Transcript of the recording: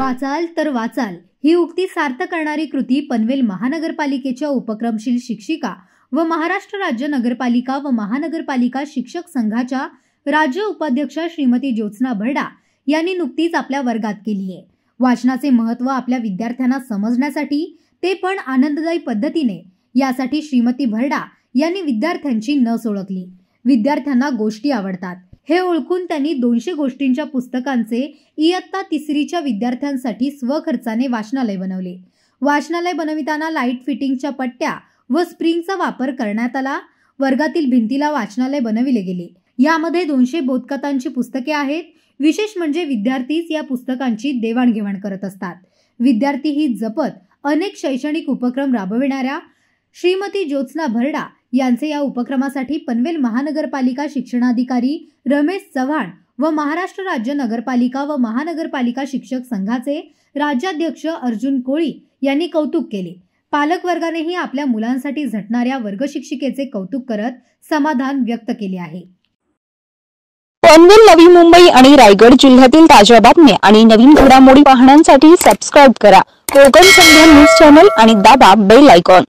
वाचाल तर वाचाल ही उक्ती सार्थ करणारी कृती पनवेल महानगरपालिकेच्या उपक्रमशील शिक्षिका व महाराष्ट्र राज्य नगरपालिका व महानगरपालिका शिक्षक संघाच्या राज्य उपाध्यक्षा श्रीमती ज्योत्स्ना भरडा यांनी नुकतीच आपल्या वर्गात केली आहे। वाचनाचे महत्त्व आपल्या विद्यार्थ्यांना समजण्यासाठी ते पण आनंददायी पद्धतीने यासाठी श्रीमती भरडा यांनी विद्यार्थ्यांची नस ओळखली। विद्यार्थ्यांना गोष्टी आवडतात हे ओळखून त्यांनी 200 गोष्टींच्या पुस्तकांचे इयत्ता 3रीच्या विद्यार्थ्यांसाठी स्वखर्चाने वाचनालय बनवले। वाचनालय बनविताना लाईट फिटिंगच्या पट्ट्या व स्प्रिंगचा वापर करण्यात आला। वर्गातील भिंतीला वाचनालय बनविले गेले। यामध्ये 200 बोधकथांची पुस्तके आहेत। विशेष म्हणजे विद्यार्थीच या पुस्तकांची देवाणघेवाण करत असतात। विद्यार्थी ही जपत अनेक शैक्षणिक उपक्रम राबविणाऱ्या श्रीमती ज्योत्स्ना भरडा यांचे या उपक्रमासाठी पनवेल महानगरपालिका शिक्षणाधिकारी रमेश चव्हाण व महाराष्ट्र राज्य नगरपालिका व महानगरपालिका शिक्षक संघाचे राज्याध्यक्ष अर्जुन कोळी यांनी कौतुक केले। पालक वर्गानेही आपल्या मुलांसाठी झटणाऱ्या वर्ग शिक्षिकेचे कौतुक करत समाधान व्यक्त केले आहे। पनवेल, नवी मुंबई आणि रायगड जिल्ह्यातील ताज्या बातम्या आणि नवीन घडामोडी पाहण्यासाठी सबस्क्राइब करा कोकण संध्या न्यूज चॅनल आणि दाबा बेल आयकॉन।